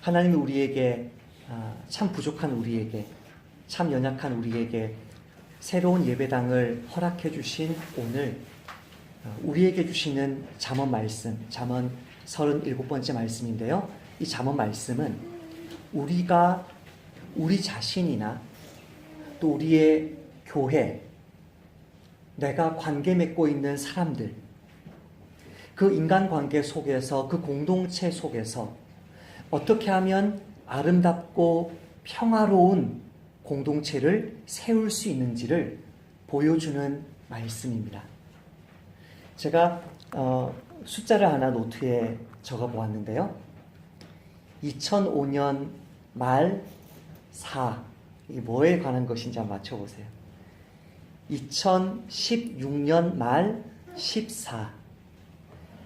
하나님이 우리에게 참 부족한 우리에게, 참 연약한 우리에게 새로운 예배당을 허락해 주신 오늘 우리에게 주시는 잠언 말씀, 잠언 37번째 말씀인데요. 이 잠언 말씀은 우리가 우리 자신이나 또 우리의 교회, 내가 관계 맺고 있는 사람들, 그 인간관계 속에서, 그 공동체 속에서 어떻게 하면 아름답고 평화로운 공동체를 세울 수 있는지를 보여주는 말씀입니다. 제가 숫자를 하나 노트에 적어 보았는데요. 2005년 말 4, 이게 뭐에 관한 것인지 한번 맞춰보세요. 2016년 말 14,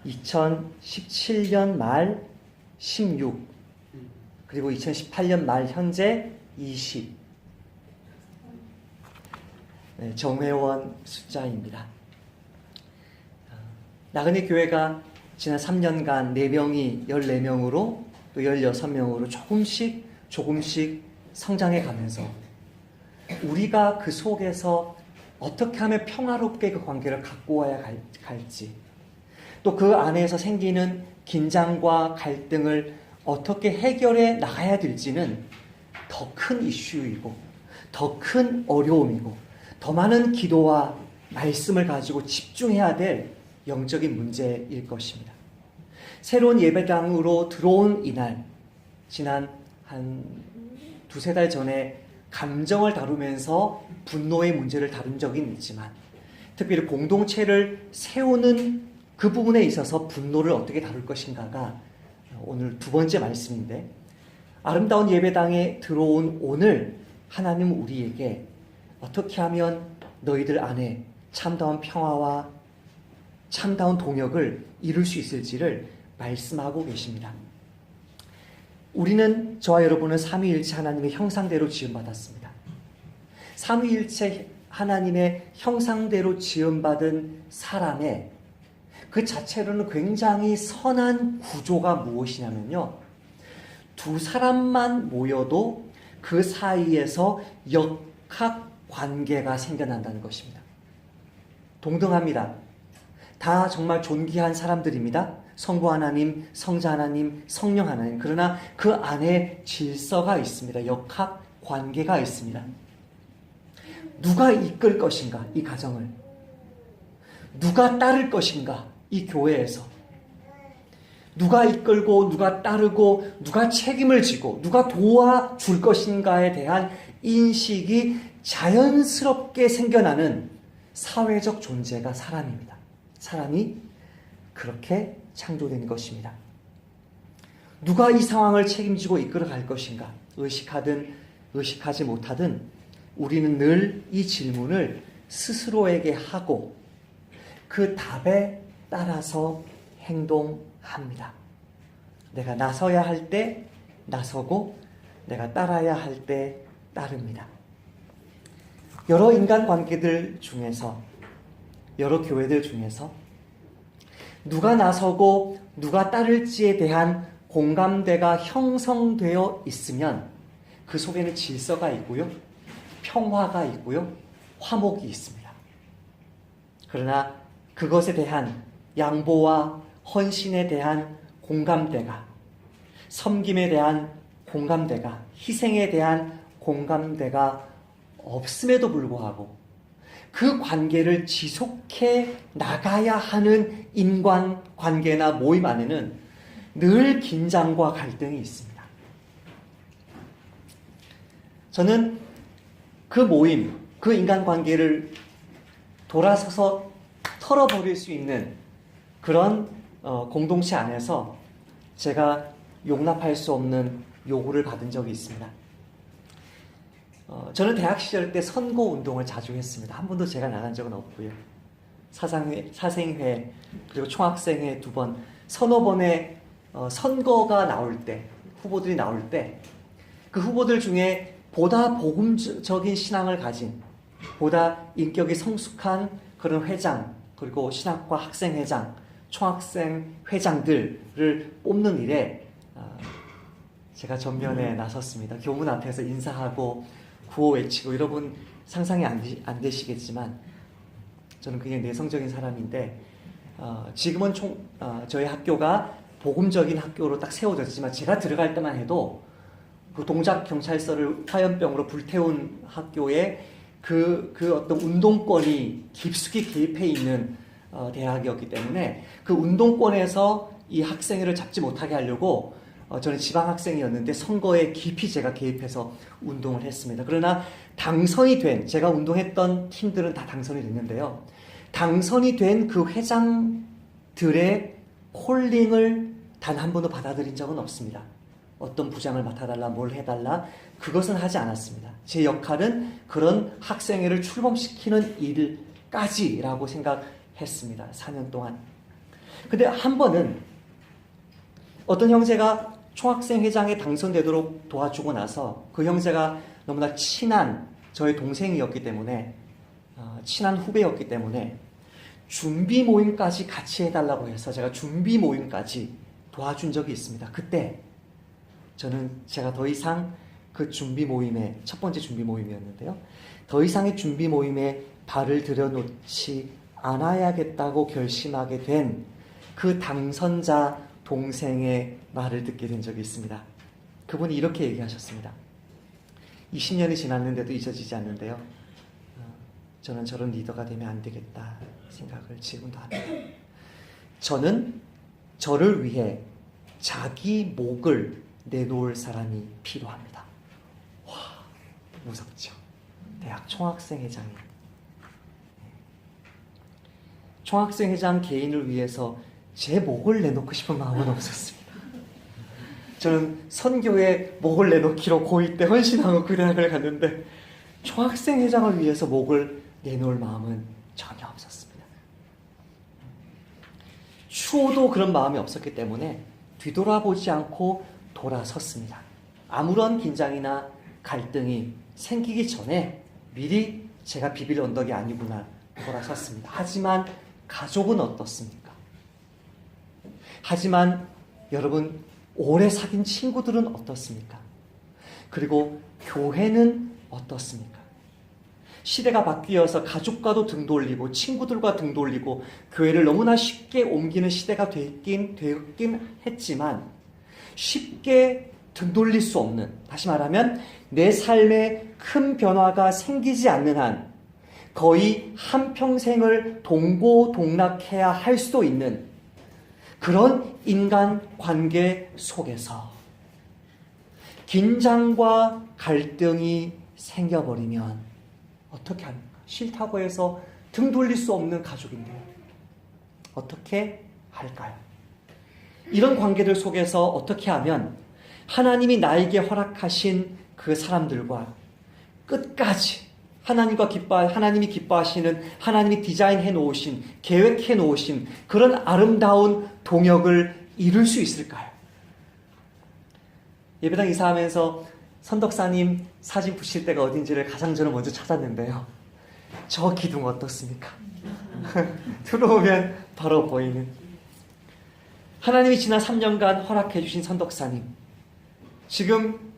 2017년 말 16, 그리고 2018년 말 현재 20. 네, 정회원 숫자입니다. 나그네 교회가 지난 3년간 4명이 14명으로 또 16명으로 조금씩 성장해 가면서 우리가 그 속에서 어떻게 하면 평화롭게 그 관계를 갖고 와야 갈지, 또 그 안에서 생기는 긴장과 갈등을 어떻게 해결해 나가야 될지는 더 큰 이슈이고 더 큰 어려움이고 더 많은 기도와 말씀을 가지고 집중해야 될 영적인 문제일 것입니다. 새로운 예배당으로 들어온 이날, 지난 한 두세 달 전에 감정을 다루면서 분노의 문제를 다룬 적이 있지만, 특별히 공동체를 세우는 그 부분에 있어서 분노를 어떻게 다룰 것인가가 오늘 두 번째 말씀인데, 아름다운 예배당에 들어온 오늘 하나님은 우리에게 어떻게 하면 너희들 안에 참다운 평화와 참다운 동역을 이룰 수 있을지를 말씀하고 계십니다. 우리는, 저와 여러분은 삼위일체 하나님의 형상대로 지음받았습니다. 삼위일체 하나님의 형상대로 지음받은 사람의 그 자체로는 굉장히 선한 구조가 무엇이냐면요, 두 사람만 모여도 그 사이에서 역학 관계가 생겨난다는 것입니다. 동등합니다. 다 정말 존귀한 사람들입니다. 성부 하나님, 성자 하나님, 성령 하나님. 그러나 그 안에 질서가 있습니다. 역학 관계가 있습니다. 누가 이끌 것인가, 이 가정을. 누가 따를 것인가, 이 교회에서. 누가 이끌고 누가 따르고 누가 책임을 지고 누가 도와줄 것인가에 대한 인식이 자연스럽게 생겨나는 사회적 존재가 사람입니다. 사람이 그렇게 창조된 것입니다. 누가 이 상황을 책임지고 이끌어갈 것인가, 의식하든 의식하지 못하든 우리는 늘 이 질문을 스스로에게 하고 그 답에 따라서 행동합니다. 내가 나서야 할 때 나서고 내가 따라야 할 때 따릅니다. 여러 인간관계들 중에서, 여러 교회들 중에서 누가 나서고 누가 따를지에 대한 공감대가 형성되어 있으면 그 속에는 질서가 있고요, 평화가 있고요, 화목이 있습니다. 그러나 그것에 대한 양보와 헌신에 대한 공감대가, 섬김에 대한 공감대가, 희생에 대한 공감대가 없음에도 불구하고 그 관계를 지속해 나가야 하는 인간관계나 모임 안에는 늘 긴장과 갈등이 있습니다. 저는 그 모임, 그 인간관계를 돌아서서 털어버릴 수 있는 그런 공동체 안에서 제가 용납할 수 없는 요구를 받은 적이 있습니다. 저는 대학 시절 때 선거 운동을 자주 했습니다. 한 번도 제가 나간 적은 없고요. 사생회 그리고 총학생회 2번, 서너 번의 선거가 나올 때, 후보들이 나올 때 그 후보들 중에 보다 복음적인 신앙을 가진, 보다 인격이 성숙한 그런 회장, 그리고 신학과 학생회장, 총학생 회장들을 뽑는 일에 제가 전면에 나섰습니다. 교문 앞에서 인사하고 구호 외치고 여러분 상상이 안 되시겠지만 저는 굉장히 내성적인 사람인데 지금은 저희 학교가 복음적인 학교로 딱 세워졌지만 제가 들어갈 때만 해도 그 동작 경찰서를 화염병으로 불태운 학교에 그 어떤 운동권이 깊숙이 개입해 있는 대학이었기 때문에 그 운동권에서 이 학생회를 잡지 못하게 하려고 저는 지방 학생이었는데 선거에 깊이 제가 개입해서 운동을 했습니다. 그러나 당선이 된 제가 운동했던 팀들은 다 당선이 됐는데요. 당선이 된 그 회장들의 콜링을 단 한 번도 받아들인 적은 없습니다. 어떤 부장을 맡아달라, 뭘 해달라, 그것은 하지 않았습니다. 제 역할은 그런 학생회를 출범시키는 일까지라고 생각했습니다. 4년 동안. 근데 한 번은 어떤 형제가 총학생회장에 당선되도록 도와주고 나서 그 형제가 너무나 친한 저의 동생이었기 때문에 친한 후배였기 때문에 준비 모임까지 같이 해달라고 해서 제가 준비 모임까지 도와준 적이 있습니다. 그때 제가 더 이상 그 준비 모임에 첫 번째 준비 모임이었는데요. 더 이상의 준비 모임에 발을 들여놓지 않아야겠다고 결심하게 된 그 당선자 동생의 말을 듣게 된 적이 있습니다. 그분이 이렇게 얘기하셨습니다. 20년이 지났는데도 잊어지지 않는데요. 저는 저런 리더가 되면 안 되겠다 생각을 지금도 합니다. 저는 저를 위해 자기 목을 내놓을 사람이 필요합니다. 와, 무섭죠. 대학 총학생회장이. 총학생회장 개인을 위해서 제 목을 내놓고 싶은 마음은 없었습니다. 저는 선교에 목을 내놓기로 고2 때 헌신하고 그 대학을 갔는데 총학생회장을 위해서 목을 내놓을 마음은 전혀 없었습니다. 추호도 그런 마음이 없었기 때문에 뒤돌아보지 않고 돌아섰습니다. 아무런 긴장이나 갈등이 생기기 전에 미리 제가 비빌 언덕이 아니구나 돌아섰습니다. 하지만 가족은 어떻습니까? 하지만 여러분 오래 사귄 친구들은 어떻습니까? 그리고 교회는 어떻습니까? 시대가 바뀌어서 가족과도 등 돌리고 친구들과 등 돌리고 교회를 너무나 쉽게 옮기는 시대가 되긴 했지만 쉽게 등 돌릴 수 없는, 다시 말하면 내 삶에 큰 변화가 생기지 않는 한 거의 한평생을 동고동락해야 할 수도 있는 그런 인간 관계 속에서 긴장과 갈등이 생겨버리면 어떻게 합니까? 싫다고 해서 등 돌릴 수 없는 가족인데요. 어떻게 할까요? 이런 관계들 속에서 어떻게 하면 하나님이 나에게 허락하신 그 사람들과 끝까지 하나님이 기뻐하시는, 하나님이 디자인해 놓으신, 계획해 놓으신 그런 아름다운 동역을 이룰 수 있을까요? 예배당 이사하면서 선덕사님 사진 붙일 때가 어딘지를 가장 저는 먼저 찾았는데요. 저 기둥 어떻습니까? 들어오면 바로 보이는. 하나님이 지난 3년간 허락해 주신 선덕사님, 지금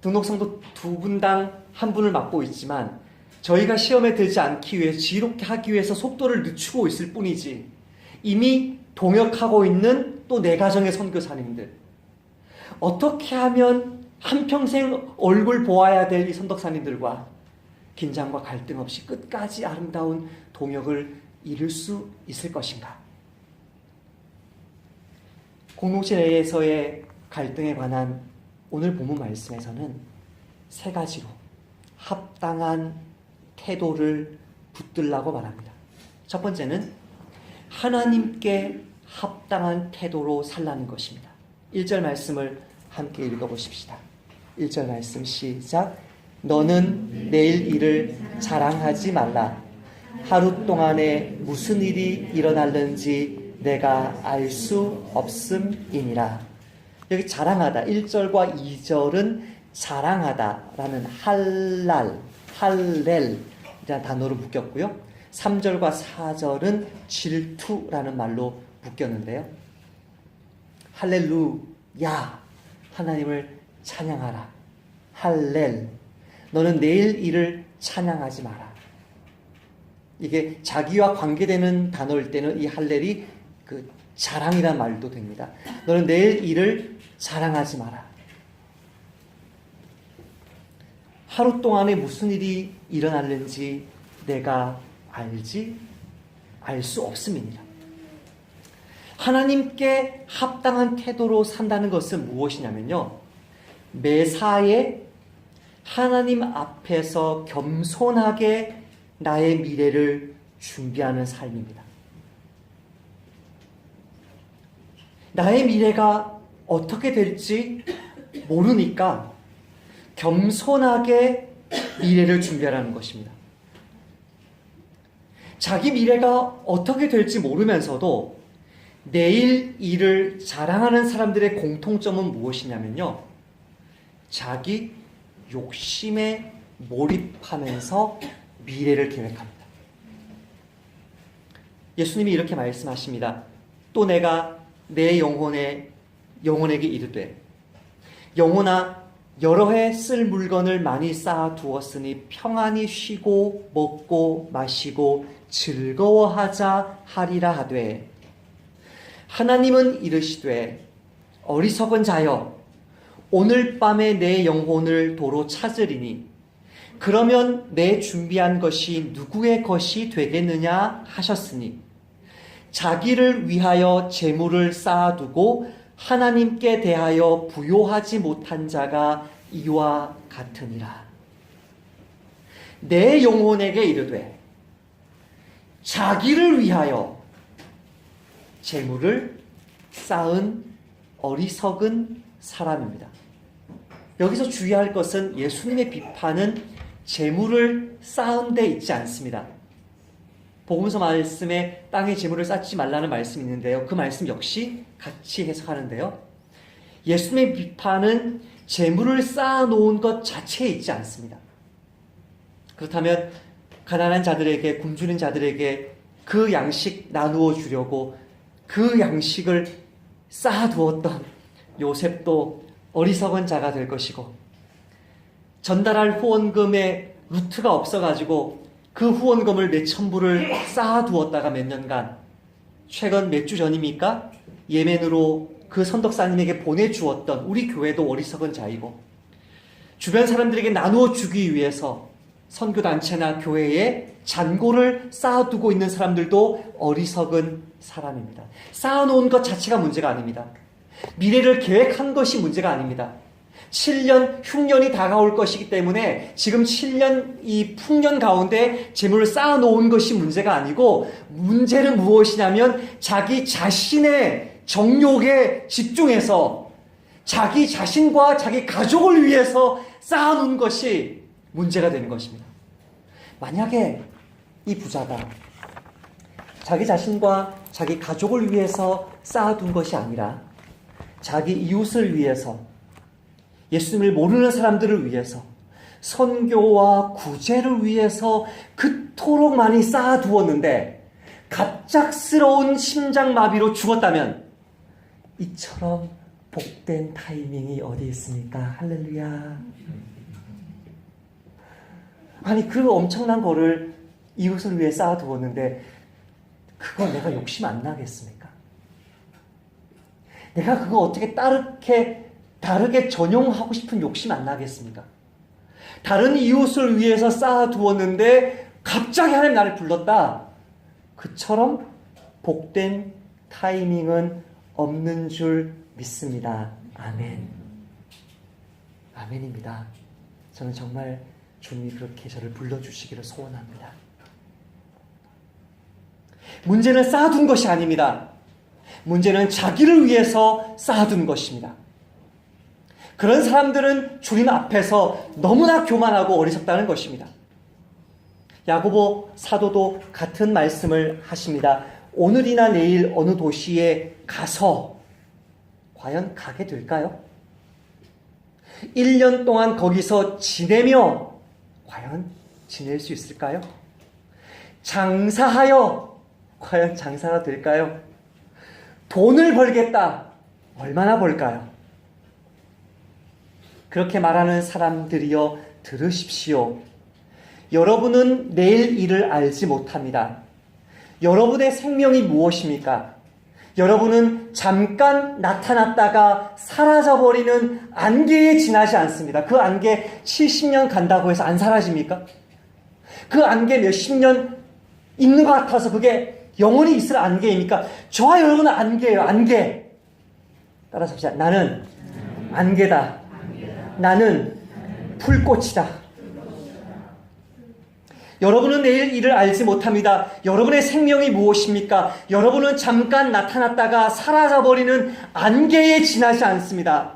등록성도 2분당 1분을 맡고 있지만 저희가 시험에 들지 않기 위해 지롭게 하기 위해서 속도를 늦추고 있을 뿐이지 이미 동역하고 있는 또 내 가정의 선교사님들, 어떻게 하면 한평생 얼굴 보아야 될 이 선덕사님들과 긴장과 갈등 없이 끝까지 아름다운 동역을 이룰 수 있을 것인가? 공동체 내에서의 갈등에 관한 오늘 본문 말씀에서는 3가지로 합당한 태도를 붙들라고 말합니다. 첫 번째는 하나님께 합당한 태도로 살라는 것입니다. 1절 말씀을 함께 읽어보십시다. 1절 말씀 시작. 너는 내일 일을 자랑하지 말라. 하루 동안에 무슨 일이 일어날는지 내가 알 수 없음이니라. 여기 자랑하다 1절과 2절은 자랑하다라는 할렐이라는 단어로 묶였고요. 3절과 4절은 질투라는 말로 묶였는데요. 할렐루야, 하나님을 찬양하라. 할렐. 너는 내일 일을 찬양하지 마라. 이게 자기와 관계되는 단어일 때는 이 할렐이 그 자랑이란 말도 됩니다. 너는 내일 일을 자랑하지 마라. 하루 동안에 무슨 일이 일어났는지 내가 알 수 없음이니라. 하나님께 합당한 태도로 산다는 것은 무엇이냐면요, 매사에 하나님 앞에서 겸손하게 나의 미래를 준비하는 삶입니다. 나의 미래가 어떻게 될지 모르니까 겸손하게 미래를 준비하라는 것입니다. 자기 미래가 어떻게 될지 모르면서도 내일 일을 자랑하는 사람들의 공통점은 무엇이냐면요, 자기 욕심에 몰입하면서 미래를 계획합니다. 예수님이 이렇게 말씀하십니다. 또 내가 내 영혼에게 이르되, 영혼아, 여러 해 쓸 물건을 많이 쌓아 두었으니 평안히 쉬고 먹고 마시고 즐거워하자 하리라 하되, 하나님은 이르시되, 어리석은 자여, 오늘 밤에 내 영혼을 도로 찾으리니 그러면 내 준비한 것이 누구의 것이 되겠느냐 하셨으니, 자기를 위하여 재물을 쌓아두고 하나님께 대하여 부요하지 못한 자가 이와 같으니라. 내 영혼에게 이르되, 자기를 위하여 재물을 쌓은 어리석은 사람입니다. 여기서 주의할 것은 예수님의 비판은 재물을 쌓은 데 있지 않습니다. 복음서 말씀에 땅에 재물을 쌓지 말라는 말씀이 있는데요, 그 말씀 역시 같이 해석하는데요, 예수님의 비판은 재물을 쌓아놓은 것 자체에 있지 않습니다. 그렇다면 가난한 자들에게, 굶주린 자들에게 그 양식 나누어 주려고 그 양식을 쌓아두었던 요셉도 어리석은 자가 될 것이고, 전달할 후원금에 루트가 없어가지고 그 후원금을 몇천 불을 쌓아두었다가 몇 년간, 최근 몇 주 전입니까? 예멘으로 그 선덕사님에게 보내주었던 우리 교회도 어리석은 자이고, 주변 사람들에게 나누어 주기 위해서 선교단체나 교회에 잔고를 쌓아두고 있는 사람들도 어리석은 사람입니다. 쌓아놓은 것 자체가 문제가 아닙니다. 미래를 계획한 것이 문제가 아닙니다. 7년 흉년이 다가올 것이기 때문에 지금 7년 이 풍년 가운데 재물을 쌓아놓은 것이 문제가 아니고, 문제는 무엇이냐면 자기 자신의 정욕에 집중해서 자기 자신과 자기 가족을 위해서 쌓아놓은 것이 문제가 되는 것입니다. 만약에 이 부자가 자기 자신과 자기 가족을 위해서 쌓아둔 것이 아니라 자기 이웃을 위해서, 예수님을 모르는 사람들을 위해서, 선교와 구제를 위해서 그토록 많이 쌓아두었는데 갑작스러운 심장마비로 죽었다면, 이처럼 복된 타이밍이 어디 있습니까? 할렐루야. 아니, 그 엄청난 거를 이웃을 위해 쌓아두었는데 그거 내가 욕심 안 나겠습니까? 내가 그거 어떻게 다르게 전용하고 싶은 욕심 안 나겠습니까? 다른 이웃을 위해서 쌓아두었는데 갑자기 하나님 나를 불렀다. 그처럼 복된 타이밍은 없는 줄 믿습니다. 아멘. 아멘입니다. 저는 정말 주님이 그렇게 저를 불러주시기를 소원합니다. 문제는 쌓아둔 것이 아닙니다. 문제는 자기를 위해서 쌓아둔 것입니다. 그런 사람들은 주님 앞에서 너무나 교만하고 어리석다는 것입니다. 야고보 사도도 같은 말씀을 하십니다. 오늘이나 내일 어느 도시에 가서 과연 가게 될까요? 1년 동안 거기서 지내며 과연 지낼 수 있을까요? 장사하여 과연 장사가 될까요? 돈을 벌겠다. 얼마나 벌까요? 그렇게 말하는 사람들이여 들으십시오. 여러분은 내일 일을 알지 못합니다. 여러분의 생명이 무엇입니까? 여러분은 잠깐 나타났다가 사라져버리는 안개에 지나지 않습니다. 그 안개 70년 간다고 해서 안 사라집니까? 그 안개 몇십 년 있는 것 같아서 그게 영원히 있을 안개입니까? 저와 여러분은 안개예요. 안개. 따라서 합시다. 나는 안개다. 나는 불꽃이다. 여러분은 내일 일을 알지 못합니다. 여러분의 생명이 무엇입니까? 여러분은 잠깐 나타났다가 사라져버리는 안개에 지나지 않습니다.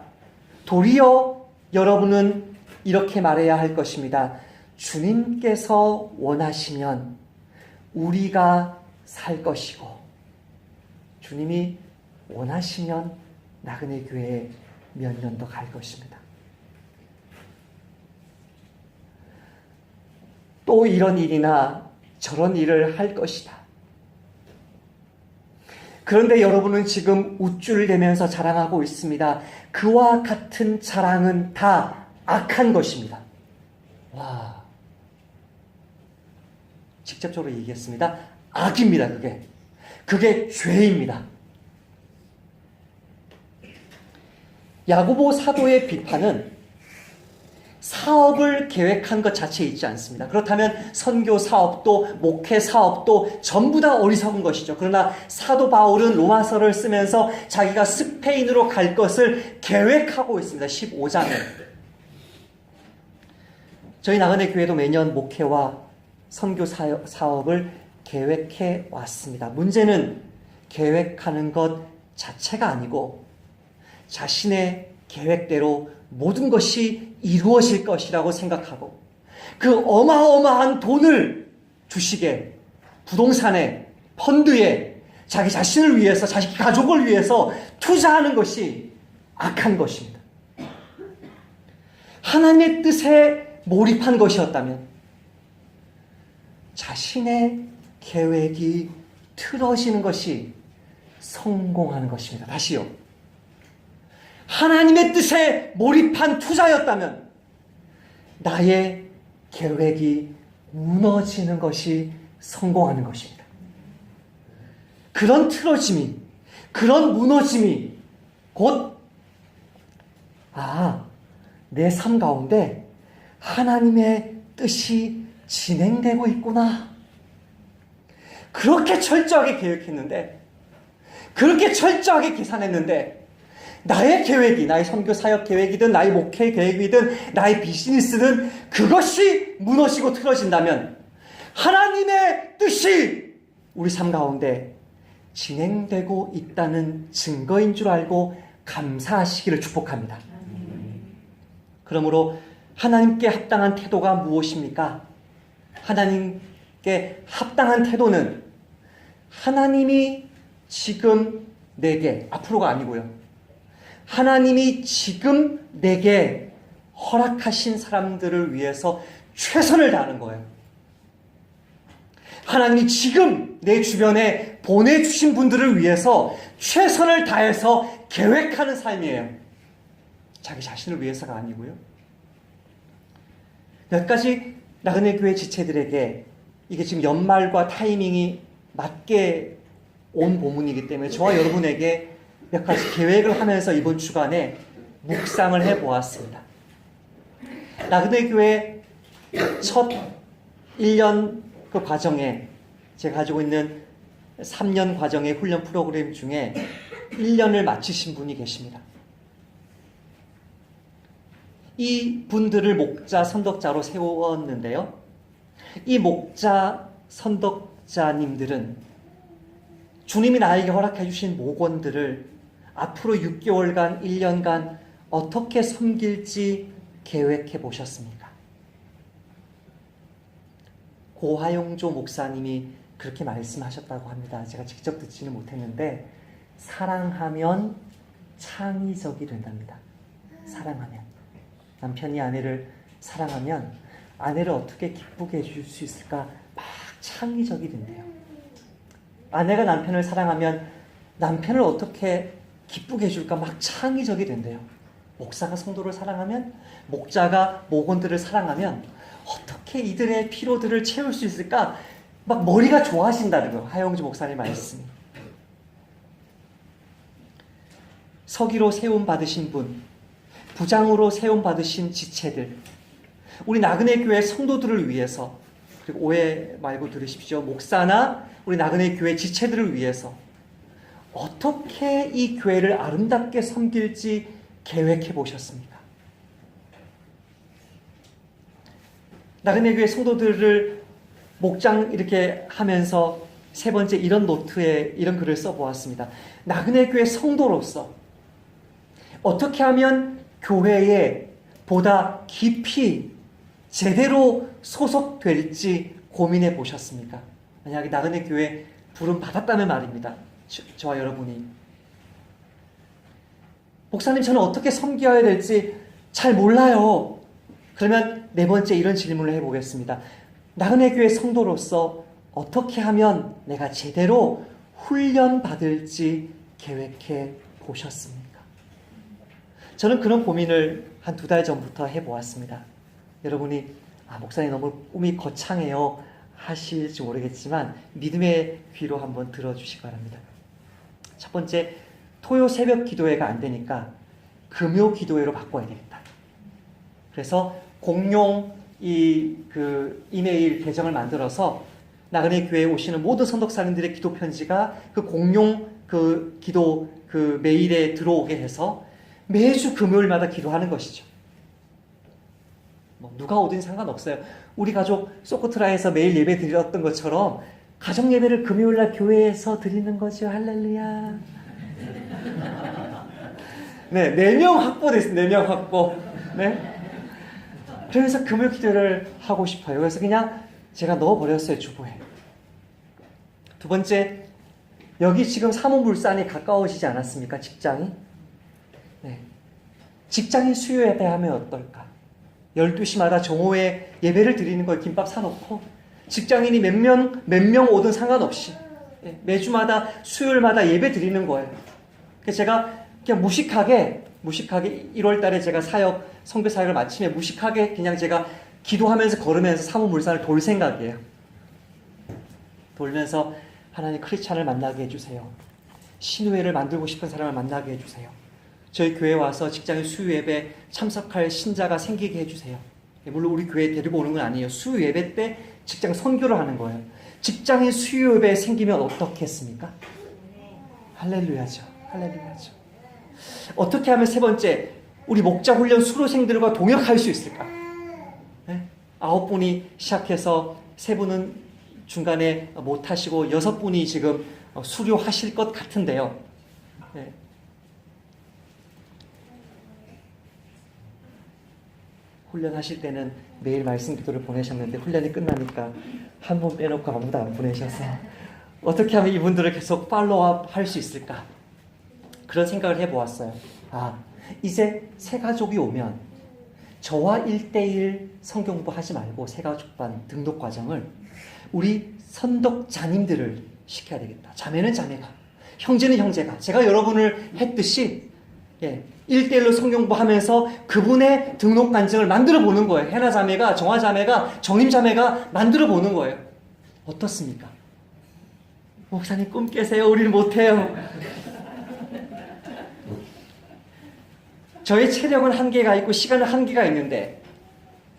도리어 여러분은 이렇게 말해야 할 것입니다. 주님께서 원하시면 우리가 살 것이고, 주님이 원하시면 나그네 교회에 몇 년 더 갈 것입니다. 또 이런 일이나 저런 일을 할 것이다. 그런데 여러분은 지금 우쭐 대면서 자랑하고 있습니다. 그와 같은 자랑은 다 악한 것입니다. 와, 직접적으로 얘기했습니다. 악입니다. 그게 죄입니다. 야고보 사도의 비판은 사업을 계획한 것 자체에 있지 않습니다. 그렇다면 선교 사업도 목회 사업도 전부 다 어리석은 것이죠. 그러나 사도 바울은 로마서를 쓰면서 자기가 스페인으로 갈 것을 계획하고 있습니다. 15장에. 저희 나그네 교회도 매년 목회와 선교 사업을 계획해 왔습니다. 문제는 계획하는 것 자체가 아니고 자신의 계획대로 모든 것이 이루어질 것이라고 생각하고 그 어마어마한 돈을 주식에, 부동산에, 펀드에 자기 자신을 위해서, 자기 가족을 위해서 투자하는 것이 악한 것입니다. 하나님의 뜻에 몰입한 것이었다면 자신의 계획이 틀어지는 것이 성공하는 것입니다. 다시요. 하나님의 뜻에 몰입한 투자였다면 나의 계획이 무너지는 것이 성공하는 것입니다. 그런 틀어짐이, 그런 무너짐이 곧 내 삶 가운데 하나님의 뜻이 진행되고 있구나. 그렇게 철저하게 계획했는데, 그렇게 철저하게 계산했는데 나의 계획이, 나의 선교 사역 계획이든 나의 목회 계획이든 나의 비즈니스든 그것이 무너지고 틀어진다면 하나님의 뜻이 우리 삶 가운데 진행되고 있다는 증거인 줄 알고 감사하시기를 축복합니다. 그러므로 하나님께 합당한 태도가 무엇입니까? 하나님께 합당한 태도는 하나님이 지금 내게, 앞으로가 아니고요, 하나님이 지금 내게 허락하신 사람들을 위해서 최선을 다하는 거예요. 하나님이 지금 내 주변에 보내주신 분들을 위해서 최선을 다해서 계획하는 삶이에요. 자기 자신을 위해서가 아니고요. 몇 가지 나그네 교회 지체들에게 이게 지금 연말과 타이밍이 맞게 온 본문이기 때문에 저와 여러분에게 몇 가지 계획을 하면서 이번 주간에 묵상을 해보았습니다. 나그네 교회 첫 1년 그 과정에 제가 가지고 있는 3년 과정의 훈련 프로그램 중에 1년을 마치신 분이 계십니다. 이 분들을 목자, 선덕자로 세웠는데요. 이 목자, 선덕자님들은 주님이 나에게 허락해 주신 목원들을 앞으로 6개월간, 1년간 어떻게 섬길지 계획해 보셨습니까? 고하용조 목사님이 그렇게 말씀하셨다고 합니다. 제가 직접 듣지는 못했는데 사랑하면 창의적이 된답니다. 사랑하면. 남편이 아내를 사랑하면 아내를 어떻게 기쁘게 해줄 수 있을까 막 창의적이 된대요. 아내가 남편을 사랑하면 남편을 어떻게 기쁘게 해줄까 막 창의적이 된대요. 목사가 성도를 사랑하면, 목자가 목원들을 사랑하면 어떻게 이들의 피로들을 채울 수 있을까? 막 머리가 좋아하신다는 거예요. 하영주 목사님 말씀이. 서기로 세움 받으신 분, 부장으로 세움 받으신 지체들, 우리 나그네 교회 성도들을 위해서, 그리고 오해 말고 들으십시오. 목사나 우리 나그네 교회 지체들을 위해서 어떻게 이 교회를 아름답게 섬길지 계획해 보셨습니까? 나그네 교회 성도들을 목장 이렇게 하면서 세 번째 이런 노트에 이런 글을 써보았습니다. 나그네 교회 성도로서 어떻게 하면 교회에 보다 깊이 제대로 소속될지 고민해 보셨습니까? 만약에 나그네 교회 부름 받았다면 말입니다. 저와 여러분이. 목사님, 저는 어떻게 섬겨야 될지 잘 몰라요. 그러면 네 번째 이런 질문을 해보겠습니다. 나그네 교회 성도로서 어떻게 하면 내가 제대로 훈련받을지 계획해 보셨습니까? 저는 그런 고민을 한 2달 전부터 해보았습니다. 여러분이 목사님 너무 꿈이 거창해요 하실지 모르겠지만 믿음의 귀로 한번 들어주시기 바랍니다. 첫 번째, 토요 새벽 기도회가 안 되니까 금요 기도회로 바꿔야 되겠다. 그래서 공용 이메일 계정을 만들어서 나그네 교회에 오시는 모든 선덕사님들의 기도 편지가 그 공용 기도 메일에 들어오게 해서 매주 금요일마다 기도하는 것이죠. 누가 오든 상관없어요. 우리 가족 소코트라에서 매일 예배 드렸던 것처럼 가정 예배를 금요일날 교회에서 드리는 거죠. 할렐루야. 네, 4명 확보됐습니다. 4명 확보. 네. 그래서 금요 기도를 하고 싶어요. 그래서 그냥 제가 넣어버렸어요. 주보에. 두 번째, 여기 지금 사모물산이 가까워지지 않았습니까? 직장이. 네. 직장인 수요 예배하면 어떨까? 12시마다 정오에 예배를 드리는 거예요. 김밥 사놓고 직장인이 몇 명 오든 상관없이 매주마다 수요일마다 예배 드리는 거예요. 그래서 제가 그냥 무식하게 1월 달에 제가 선교 사역을 마치면 무식하게 그냥 제가 기도하면서 걸으면서 사모물산을 돌 생각이에요. 돌면서 하나님 크리스찬을 만나게 해주세요. 신우회를 만들고 싶은 사람을 만나게 해주세요. 저희 교회에 와서 직장인 수요 예배 참석할 신자가 생기게 해주세요. 물론 우리 교회에 데리고 오는 건 아니에요. 수요 예배 때 직장 선교를 하는 거예요. 직장인 수요 예배 생기면 어떻겠습니까? 할렐루야죠. 할렐루야죠. 어떻게 하면 세 번째, 우리 목자 훈련 수료생들과 동역할 수 있을까? 네? 9분이 시작해서 3분은 중간에 못 하시고 6분이 지금 수료하실 것 같은데요. 네. 훈련하실 때는 매일 말씀 기도를 보내셨는데 훈련이 끝나니까 한 분 빼놓고 아무도 안 보내셔서 어떻게 하면 이분들을 계속 팔로우업 할 수 있을까? 그런 생각을 해보았어요. 이제 새 가족이 오면 저와 1대1 성경부 하지 말고 새 가족반 등록 과정을 우리 선덕자님들을 시켜야 되겠다. 자매는 자매가, 형제는 형제가, 제가 여러분을 했듯이 1대1로 성경부 하면서 그분의 등록 간증을 만들어 보는 거예요. 해나 자매가, 정화 자매가, 정임 자매가 만들어 보는 거예요. 어떻습니까? 목사님 꿈 깨세요. 우리는 못해요. 저의 체력은 한계가 있고 시간은 한계가 있는데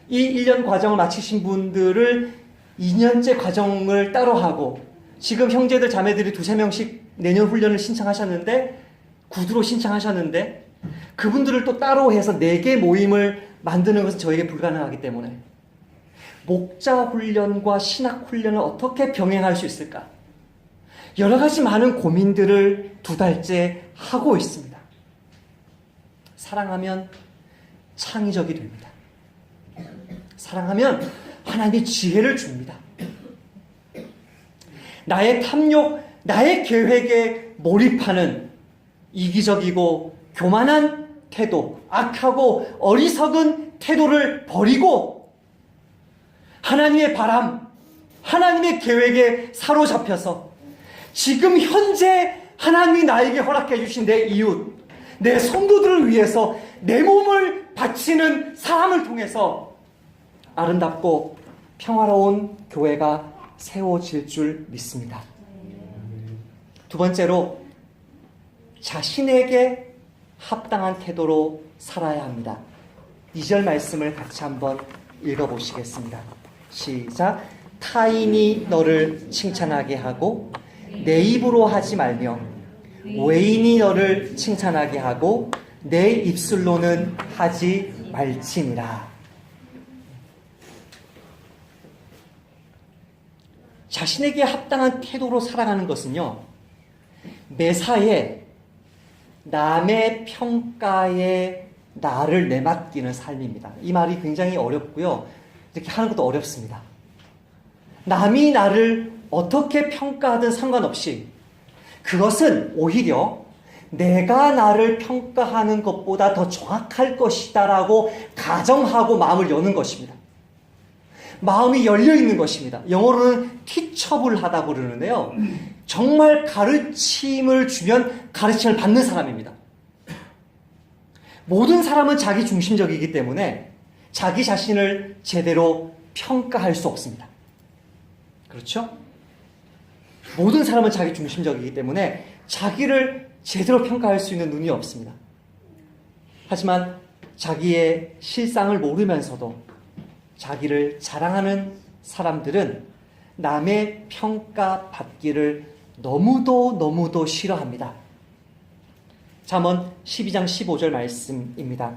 이 1년 과정을 마치신 분들을 2년째 과정을 따로 하고 지금 형제들 자매들이 2-3명씩 내년 훈련을 신청하셨는데 구두로 신청하셨는데 그분들을 또 따로 해서 4개 모임을 만드는 것은 저에게 불가능하기 때문에 목자 훈련과 신학 훈련을 어떻게 병행할 수 있을까? 여러 가지 많은 고민들을 2달째 하고 있습니다. 사랑하면 창의적이 됩니다. 사랑하면 하나님이 지혜를 줍니다. 나의 탐욕, 나의 계획에 몰입하는 이기적이고 교만한 태도, 악하고 어리석은 태도를 버리고 하나님의 바람, 하나님의 계획에 사로잡혀서 지금 현재 하나님이 나에게 허락해 주신 내 이웃, 내 성도들을 위해서 내 몸을 바치는 사람을 통해서 아름답고 평화로운 교회가 세워질 줄 믿습니다. 두 번째로, 자신에게 합당한 태도로 살아야 합니다. 2절 말씀을 같이 한번 읽어보시겠습니다. 시작. 타인이 너를 칭찬하게 하고 내 입으로 하지 말며 외인이 너를 칭찬하게 하고 내 입술로는 하지 말지니라. 자신에게 합당한 태도로 살아가는 것은요, 매사에 남의 평가에 나를 내맡기는 삶입니다. 이 말이 굉장히 어렵고요, 이렇게 하는 것도 어렵습니다. 남이 나를 어떻게 평가하든 상관없이 그것은 오히려 내가 나를 평가하는 것보다 더 정확할 것이다라고 가정하고 마음을 여는 것입니다. 마음이 열려있는 것입니다. 영어로는 teachable하다고 그러는데요, 정말 가르침을 주면 가르침을 받는 사람입니다. 모든 사람은 자기 중심적이기 때문에 자기 자신을 제대로 평가할 수 없습니다. 그렇죠? 모든 사람은 자기 중심적이기 때문에 자기를 제대로 평가할 수 있는 눈이 없습니다. 하지만 자기의 실상을 모르면서도 자기를 자랑하는 사람들은 남의 평가받기를 너무도 싫어합니다. 잠언 12장 15절 말씀입니다.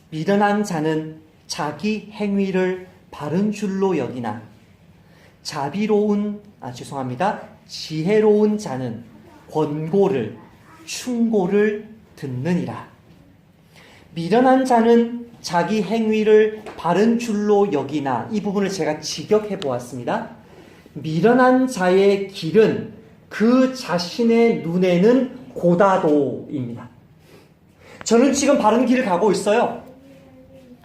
미련한 자는 자기 행위를 바른 줄로 여기나 지혜로운 자는 권고를 충고를 듣느니라. 미련한 자는 자기 행위를 바른 줄로 여기나, 이 부분을 제가 직역해 보았습니다. 미련한 자의 길은 그 자신의 눈에는 고다도입니다. 저는 지금 바른 길을 가고 있어요.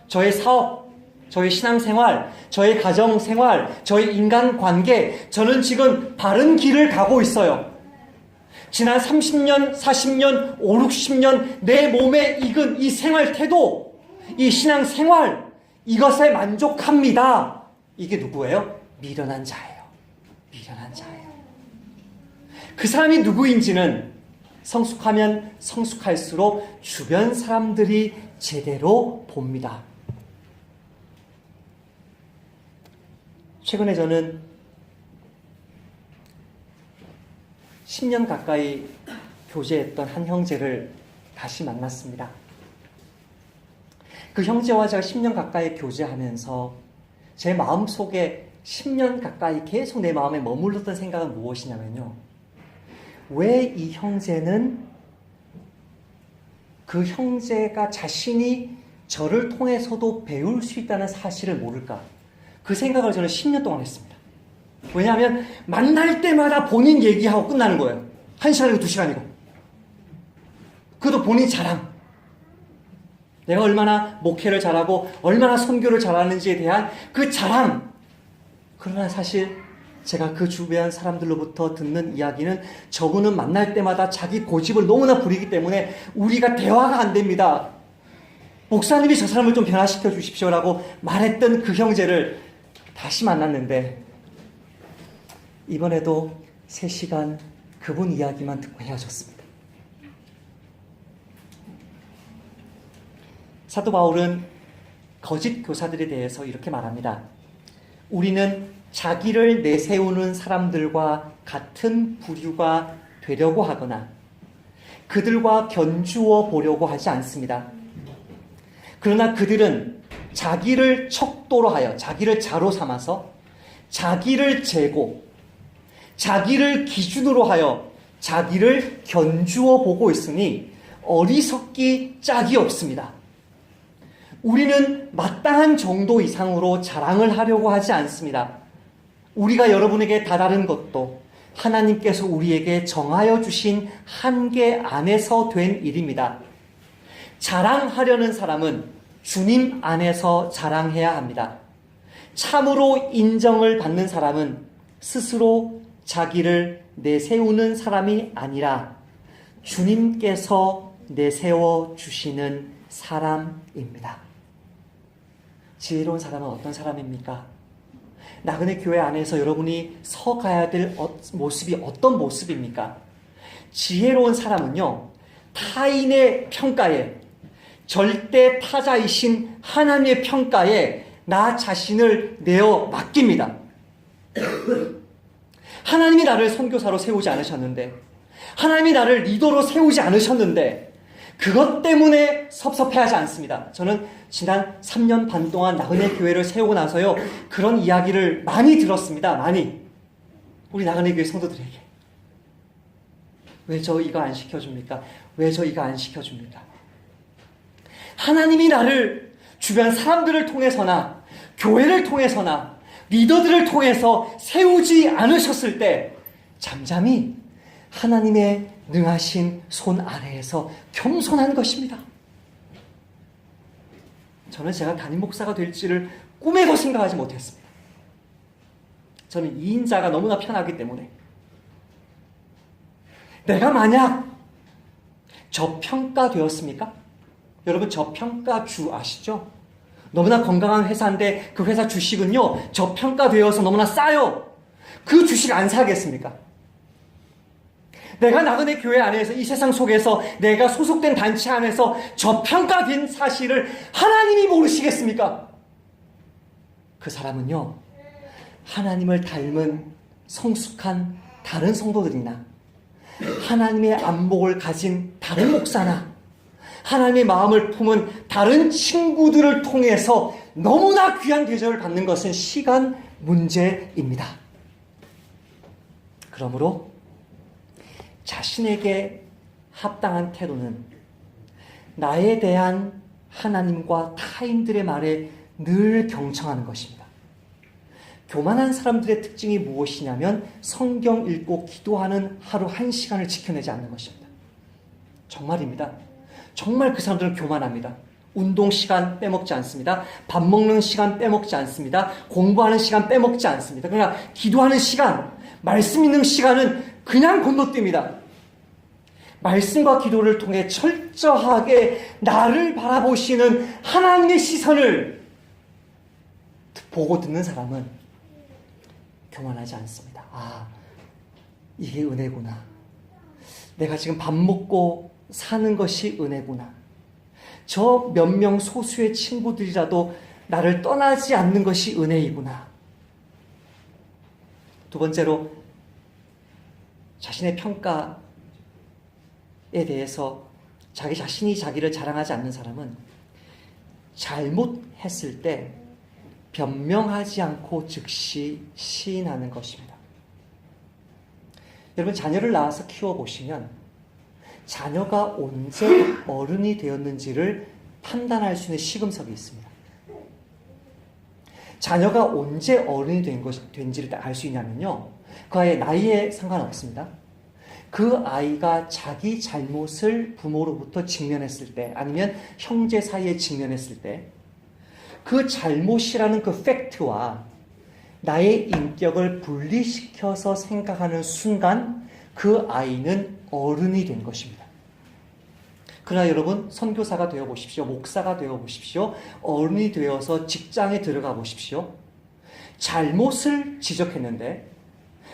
저의 사업, 저의 신앙생활, 저의 가정생활, 저의 인간관계, 저는 지금 바른 길을 가고 있어요. 지난 30년, 40년, 5, 60년 내 몸에 익은 이 생활태도, 이 신앙생활, 이것에 만족합니다. 이게 누구예요? 미련한 자예요. 미련한 자예요. 그 사람이 누구인지는 성숙하면 성숙할수록 주변 사람들이 제대로 봅니다. 최근에 저는 10년 가까이 교제했던 한 형제를 다시 만났습니다. 그 형제와 제가 10년 가까이 교제하면서 제 마음속에 10년 가까이 계속 내 마음에 머물렀던 생각은 무엇이냐면요, 왜 이 형제는 그 형제가 자신이 저를 통해서도 배울 수 있다는 사실을 모를까? 그 생각을 저는 10년 동안 했습니다. 왜냐하면 만날 때마다 본인 얘기하고 끝나는 거예요. 1시간이고 2시간이고. 그것도 본인 자랑. 내가 얼마나 목회를 잘하고 얼마나 선교를 잘하는지에 대한 그 자랑. 그러나 사실 제가 그 주변 사람들로부터 듣는 이야기는 저분은 만날 때마다 자기 고집을 너무나 부리기 때문에 우리가 대화가 안 됩니다. 목사님이 저 사람을 좀 변화시켜 주십시오라고 말했던 그 형제를 다시 만났는데, 이번에도 3시간 그분 이야기만 듣고 헤어졌습니다. 사도 바울은 거짓 교사들에 대해서 이렇게 말합니다. 우리는 자기를 내세우는 사람들과 같은 부류가 되려고 하거나 그들과 견주어 보려고 하지 않습니다. 그러나 그들은 자기를 척도로 하여, 자기를 자로 삼아서 자기를 재고 자기를 기준으로 하여 자기를 견주어 보고 있으니 어리석기 짝이 없습니다. 우리는 마땅한 정도 이상으로 자랑을 하려고 하지 않습니다. 우리가 여러분에게 다다른 것도 하나님께서 우리에게 정하여 주신 한계 안에서 된 일입니다. 자랑하려는 사람은 주님 안에서 자랑해야 합니다. 참으로 인정을 받는 사람은 스스로 자기를 내세우는 사람이 아니라 주님께서 내세워 주시는 사람입니다. 지혜로운 사람은 어떤 사람입니까? 나그네 교회 안에서 여러분이 서가야 될 모습이 어떤 모습입니까? 지혜로운 사람은요, 타인의 평가에, 절대 타자이신 하나님의 평가에 나 자신을 내어 맡깁니다. 하나님이 나를 선교사로 세우지 않으셨는데, 하나님이 나를 리더로 세우지 않으셨는데, 그것 때문에 섭섭해하지 않습니다. 저는 지난 3년 반 동안 나그네 교회를 세우고 나서요, 그런 이야기를 많이 들었습니다. 많이. 우리 나그네 교회 성도들에게. 왜 저 이거 안 시켜줍니까? 왜 저 이거 안 시켜줍니까? 하나님이 나를 주변 사람들을 통해서나 교회를 통해서나 리더들을 통해서 세우지 않으셨을 때 잠잠히 하나님의 능하신 손 아래에서 겸손한 것입니다. 저는 제가 담임 목사가 될지를 꿈에도 생각하지 못했습니다. 저는 2인자가 너무나 편하기 때문에 내가 만약 저평가되었습니까? 여러분 저평가주 아시죠? 너무나 건강한 회사인데 그 회사 주식은요 저평가되어서 너무나 싸요. 그 주식 안 사겠습니까? 내가 나그네 교회 안에서 이 세상 속에서 내가 소속된 단체 안에서 저평가된 사실을 하나님이 모르시겠습니까? 그 사람은요 하나님을 닮은 성숙한 다른 성도들이나 하나님의 안목을 가진 다른 목사나 하나님의 마음을 품은 다른 친구들을 통해서 너무나 귀한 대접을 받는 것은 시간 문제입니다. 그러므로 자신에게 합당한 태도는 나에 대한 하나님과 타인들의 말에 늘 경청하는 것입니다. 교만한 사람들의 특징이 무엇이냐면 성경 읽고 기도하는 하루 1시간을 지켜내지 않는 것입니다. 정말입니다. 정말 그 사람들은 교만합니다. 운동 시간 빼먹지 않습니다. 밥 먹는 시간 빼먹지 않습니다. 공부하는 시간 빼먹지 않습니다. 그러나 기도하는 시간, 말씀 있는 시간은 그냥 건너뜁니다. 말씀과 기도를 통해 철저하게 나를 바라보시는 하나님의 시선을 보고 듣는 사람은 교만하지 않습니다. 아, 이게 은혜구나. 내가 지금 밥 먹고 사는 것이 은혜구나. 저 몇 명 소수의 친구들이라도 나를 떠나지 않는 것이 은혜이구나. 두 번째로 자신의 평가에 대해서 자기 자신이 자기를 자랑하지 않는 사람은 잘못했을 때 변명하지 않고 즉시 시인하는 것입니다. 여러분 자녀를 낳아서 키워보시면 자녀가 언제 어른이 되었는지를 판단할 수 있는 시금석이 있습니다. 자녀가 언제 어른이 된지를 알 수 있냐면요. 그 아이의 나이에 상관없습니다. 그 아이가 자기 잘못을 부모로부터 직면했을 때 아니면 형제 사이에 직면했을 때 그 잘못이라는 그 팩트와 나의 인격을 분리시켜서 생각하는 순간 그 아이는 어른이 된 것입니다. 그러나 여러분 선교사가 되어 보십시오. 목사가 되어 보십시오. 어른이 되어서 직장에 들어가 보십시오. 잘못을 지적했는데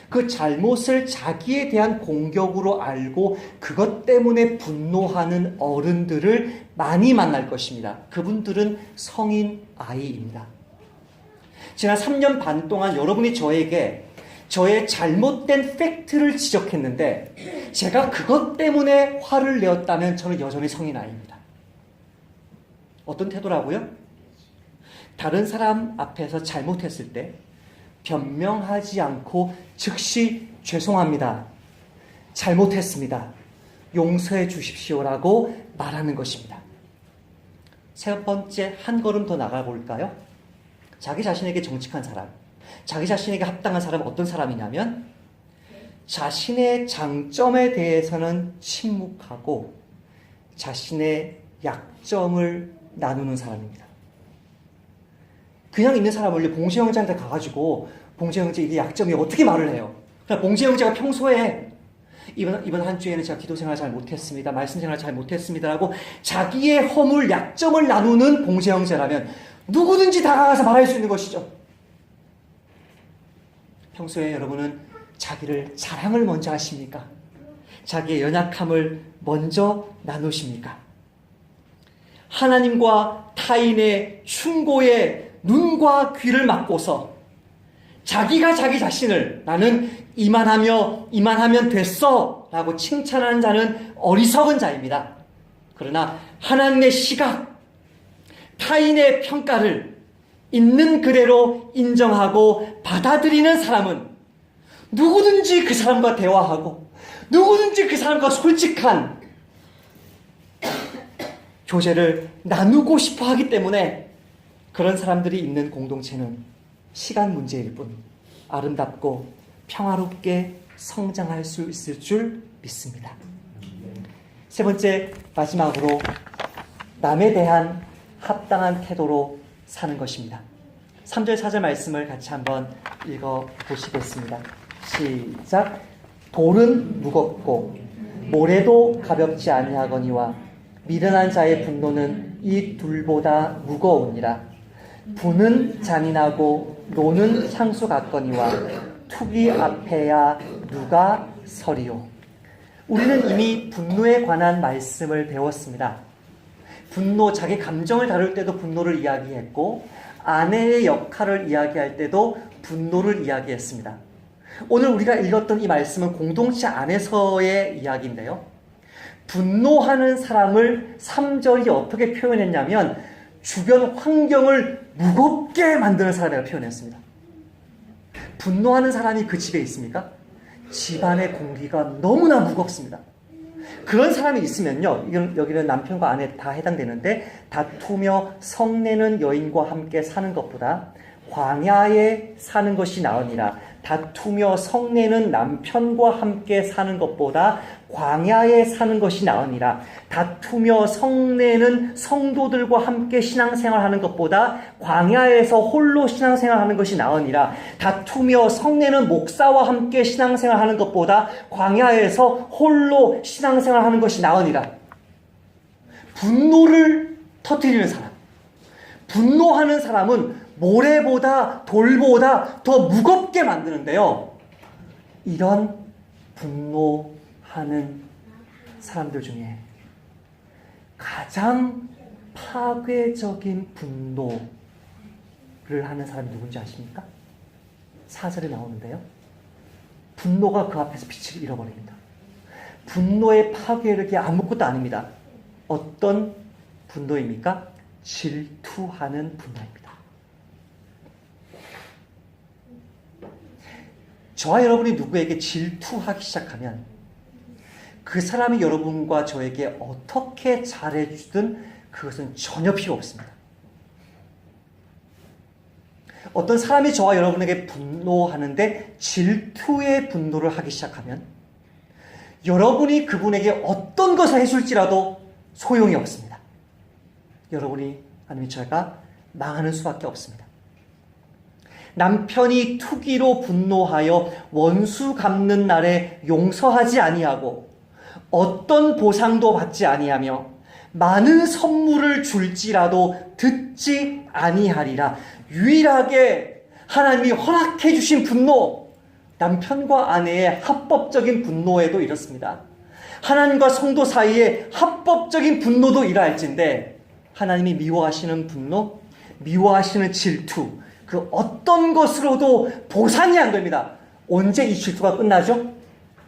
그 잘못을 자기에 대한 공격으로 알고 그것 때문에 분노하는 어른들을 많이 만날 것입니다. 그분들은 성인 아이입니다. 지난 3년 반 동안 여러분이 저에게 저의 잘못된 팩트를 지적했는데 제가 그것 때문에 화를 내었다면 저는 여전히 성인 아이입니다. 어떤 태도라고요? 다른 사람 앞에서 잘못했을 때 변명하지 않고 즉시 죄송합니다. 잘못했습니다. 용서해 주십시오라고 말하는 것입니다. 세 번째 한 걸음 더 나가볼까요? 자기 자신에게 정직한 사람, 자기 자신에게 합당한 사람은 어떤 사람이냐면 자신의 장점에 대해서는 침묵하고 자신의 약점을 나누는 사람입니다. 그냥 있는 사람을 봉재 형제한테 가가지고 봉재 형제 이게 약점이 어떻게 말을 해요? 그냥 봉재 형제가 평소에 이번 한 주에는 제가 기도 생활 잘 못했습니다. 말씀 생활 잘 못했습니다라고 자기의 허물, 약점을 나누는 봉제 형제라면 누구든지 다가가서 말할 수 있는 것이죠. 평소에 여러분은 자기를 자랑을 먼저 하십니까? 자기의 연약함을 먼저 나누십니까? 하나님과 타인의 충고에 눈과 귀를 막고서 자기가 자기 자신을 나는 이만하면 됐어 라고 칭찬하는 자는 어리석은 자입니다. 그러나 하나님의 시각, 타인의 평가를 있는 그대로 인정하고 받아들이는 사람은 누구든지 그 사람과 대화하고 누구든지 그 사람과 솔직한 교제를 나누고 싶어 하기 때문에 그런 사람들이 있는 공동체는 시간 문제일 뿐 아름답고 평화롭게 성장할 수 있을 줄 믿습니다. 세 번째, 마지막으로 남에 대한 합당한 태도로 사는 것입니다. 3절 4절 말씀을 같이 한번 읽어보시겠습니다. 시작. 돌은 무겁고 모래도 가볍지 아니하거니와 미련한 자의 분노는 이 둘보다 무거우니라. 분은 잔인하고 노는 향수 같거니와 투기 앞에야 누가 서리요. 우리는 이미 분노에 관한 말씀을 배웠습니다. 분노, 자기 감정을 다룰 때도 분노를 이야기했고 아내의 역할을 이야기할 때도 분노를 이야기했습니다. 오늘 우리가 읽었던 이 말씀은 공동체 안에서의 이야기인데요. 분노하는 사람을 3절이 어떻게 표현했냐면 주변 환경을 무겁게 만드는 사람이라고 표현했습니다. 분노하는 사람이 그 집에 있습니까? 집안의 공기가 너무나 무겁습니다. 그런 사람이 있으면요, 여기는 남편과 아내 다 해당되는데 다투며 성내는 여인과 함께 사는 것보다 광야에 사는 것이 나으니라. 다투며 성내는 남편과 함께 사는 것보다 광야에 사는 것이 나으니라. 다투며 성내는 성도들과 함께 신앙생활하는 것보다 광야에서 홀로 신앙생활하는 것이 나으니라. 다투며 성내는 목사와 함께 신앙생활하는 것보다 광야에서 홀로 신앙생활하는 것이 나으니라. 분노를 터뜨리는 사람, 분노하는 사람은 모래보다 돌보다 더 무겁게 만드는데요. 이런 분노하는 사람들 중에 가장 파괴적인 분노를 하는 사람이 누군지 아십니까? 4절에 나오는데요. 분노가 그 앞에서 빛을 잃어버립니다. 분노의 파괴력이 아무것도 아닙니다. 어떤 분노입니까? 질투하는 분노입니다. 저와 여러분이 누구에게 질투하기 시작하면 그 사람이 여러분과 저에게 어떻게 잘해주든 그것은 전혀 필요 없습니다. 어떤 사람이 저와 여러분에게 분노하는데 질투의 분노를 하기 시작하면 여러분이 그분에게 어떤 것을 해줄지라도 소용이 없습니다. 여러분이 아니면 제가 망하는 수밖에 없습니다. 남편이 투기로 분노하여 원수 갚는 날에 용서하지 아니하고 어떤 보상도 받지 아니하며 많은 선물을 줄지라도 듣지 아니하리라. 유일하게 하나님이 허락해 주신 분노, 남편과 아내의 합법적인 분노에도 이렇습니다. 하나님과 성도 사이에 합법적인 분노도 이러할진데 하나님이 미워하시는 분노, 미워하시는 질투, 그 어떤 것으로도 보상이 안 됩니다. 언제 이 질투가 끝나죠?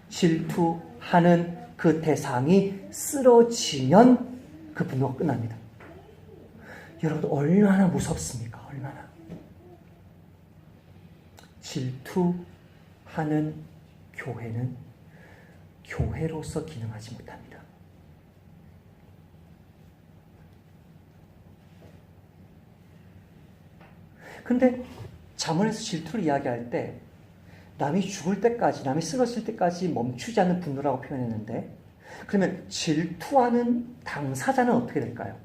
질투하는 그 대상이 쓰러지면 그 분노가 끝납니다. 여러분 얼마나 무섭습니까? 얼마나. 질투하는 교회는 교회로서 기능하지 못합니다. 근데 잠언에서 질투를 이야기할 때 남이 죽을 때까지, 남이 쓰러질 때까지 멈추지 않는 분노라고 표현했는데 그러면 질투하는 당사자는 어떻게 될까요?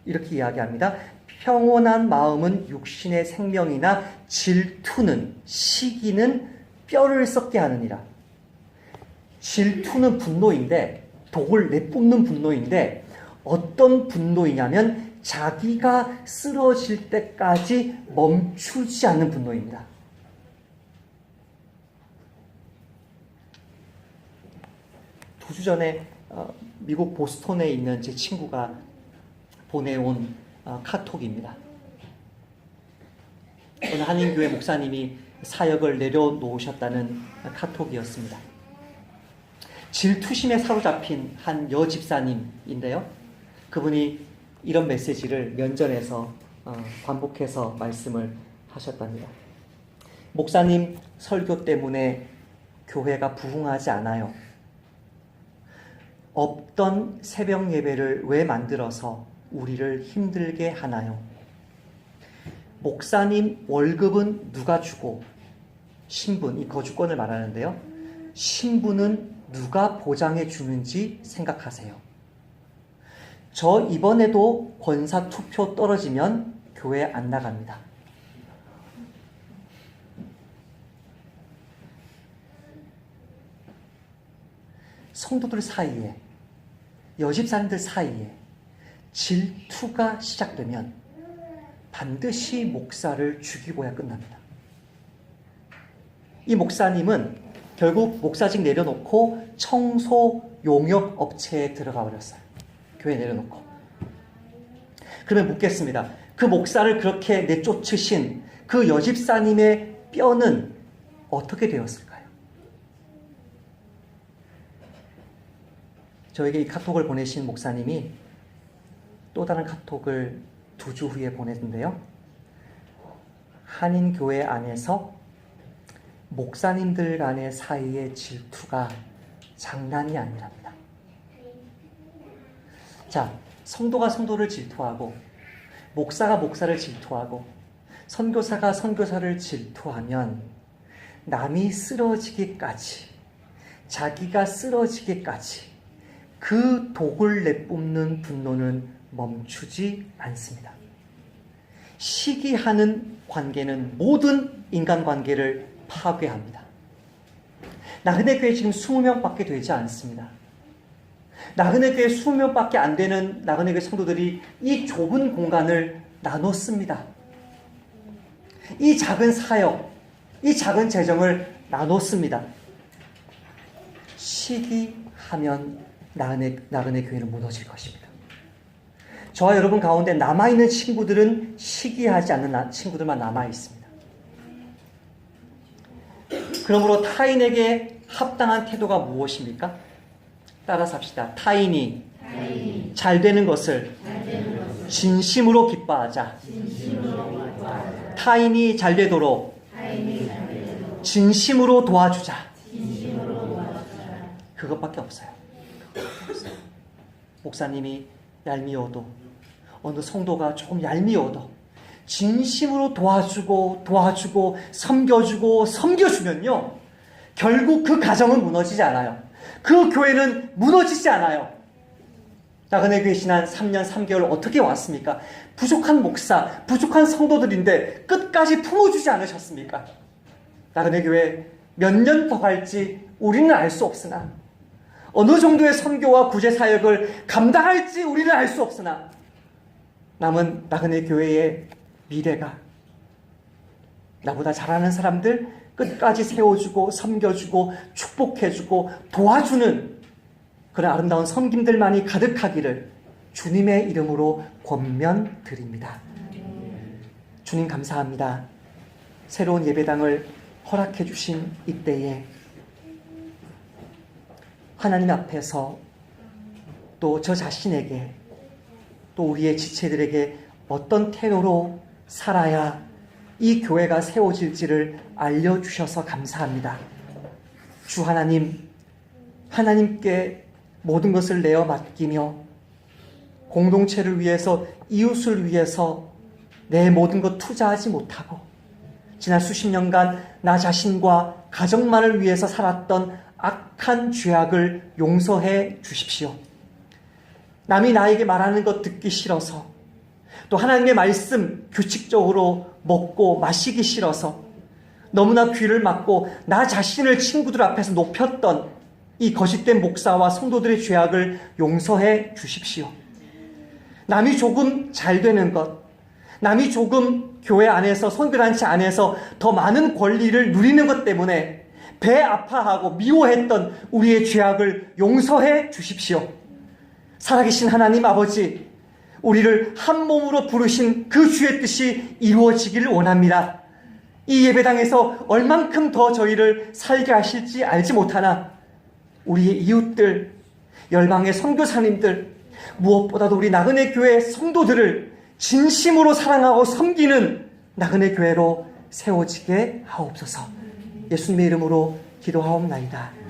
이렇게 이야기합니다. 평온한 마음은 육신의 생명이나 질투는, 시기는 뼈를 썩게 하느니라. 질투는 분노인데, 독을 내뿜는 분노인데, 어떤 분노이냐면 자기가 쓰러질 때까지 멈추지 않는 분노입니다. 두 주 전에 미국 보스턴에 있는 제 친구가 보내온 카톡입니다. 어느 한인교회 목사님이 사역을 내려놓으셨다는 카톡이었습니다. 질투심에 사로잡힌 한 여집사님인데요. 그분이 이런 메시지를 면전에서 반복해서 말씀을 하셨답니다. 목사님 설교 때문에 교회가 부흥하지 않아요. 없던 새벽 예배를 왜 만들어서 우리를 힘들게 하나요? 목사님 월급은 누가 주고, 신분, 이 거주권을 말하는데요. 신분은 누가 보장해 주는지 생각하세요. 저 이번에도 권사 투표 떨어지면 교회 안 나갑니다. 성도들 사이에, 여집사님들 사이에 질투가 시작되면 반드시 목사를 죽이고야 끝납니다. 이 목사님은 결국 목사직 내려놓고 청소 용역 업체에 들어가 버렸어요. 교회 내려놓고. 그러면 묻겠습니다. 그 목사를 그렇게 내쫓으신 그 여집사님의 뼈는 어떻게 되었을까요? 저에게 이 카톡을 보내신 목사님이 또 다른 카톡을 2주 후에 보냈는데요. 한인교회 안에서 목사님들 간의 사이의 질투가 장난이 아니랍니다. 자, 성도가 성도를 질투하고, 목사가 목사를 질투하고, 선교사가 선교사를 질투하면 남이 쓰러지기까지, 자기가 쓰러지기까지 그 독을 내뿜는 분노는 멈추지 않습니다. 시기하는 관계는 모든 인간관계를 파괴합니다. 나그네 교회 지금 20명밖에 되지 않습니다. 나그네 교회 20명밖에 안 되는 나그네 교회 성도들이 이 좁은 공간을 나눴습니다. 이 작은 사역, 이 작은 재정을 나눴습니다. 시기하면 나그네 교회는 무너질 것입니다. 저와 여러분 가운데 남아있는 친구들은 시기하지 않는 친구들만 남아있습니다. 그러므로 타인에게 합당한 태도가 무엇입니까? 따라서 합시다. 타인이 잘 되는 것을 진심으로 기뻐하자. 타인이 잘 되도록 진심으로 도와주자. 그것밖에 없어요. 목사님이 얄미워도, 어느 성도가 조금 얄미워도 진심으로 도와주고 섬겨주면요, 결국 그 가정은 무너지지 않아요. 그 교회는 무너지지 않아요. 나그네 교회 신한 3년 3개월 어떻게 왔습니까? 부족한 목사, 부족한 성도들인데 끝까지 품어주지 않으셨습니까? 나그네 교회 몇 년 더 갈지 우리는 알 수 없으나, 어느 정도의 선교와 구제 사역을 감당할지 우리는 알 수 없으나, 남은 나그네 교회의 미래가 나보다 잘하는 사람들 끝까지 세워주고 섬겨주고 축복해주고 도와주는 그런 아름다운 섬김들만이 가득하기를 주님의 이름으로 권면드립니다. 주님 감사합니다. 새로운 예배당을 허락해 주신 이때에 하나님 앞에서 또 저 자신에게, 또 우리의 지체들에게 어떤 태도로 살아야 이 교회가 세워질지를 알려주셔서 감사합니다. 주 하나님, 하나님께 모든 것을 내어 맡기며 공동체를 위해서, 이웃을 위해서 내 모든 것 투자하지 못하고 지난 수십 년간 나 자신과 가정만을 위해서 살았던 악한 죄악을 용서해 주십시오. 남이 나에게 말하는 것 듣기 싫어서, 또 하나님의 말씀 규칙적으로 먹고 마시기 싫어서 너무나 귀를 막고 나 자신을 친구들 앞에서 높였던 이 거짓된 목사와 성도들의 죄악을 용서해 주십시오. 남이 조금 잘 되는 것, 남이 조금 교회 안에서, 선교단체 안에서 더 많은 권리를 누리는 것 때문에 배 아파하고 미워했던 우리의 죄악을 용서해 주십시오. 살아계신 하나님 아버지, 우리를 한 몸으로 부르신 그 주의 뜻이 이루어지기를 원합니다. 이 예배당에서 얼만큼 더 저희를 살게 하실지 알지 못하나 우리의 이웃들, 열방의 선교사님들, 무엇보다도 우리 나그네 교회 성도들을 진심으로 사랑하고 섬기는 나그네 교회로 세워지게 하옵소서. 예수님의 이름으로 기도하옵나이다.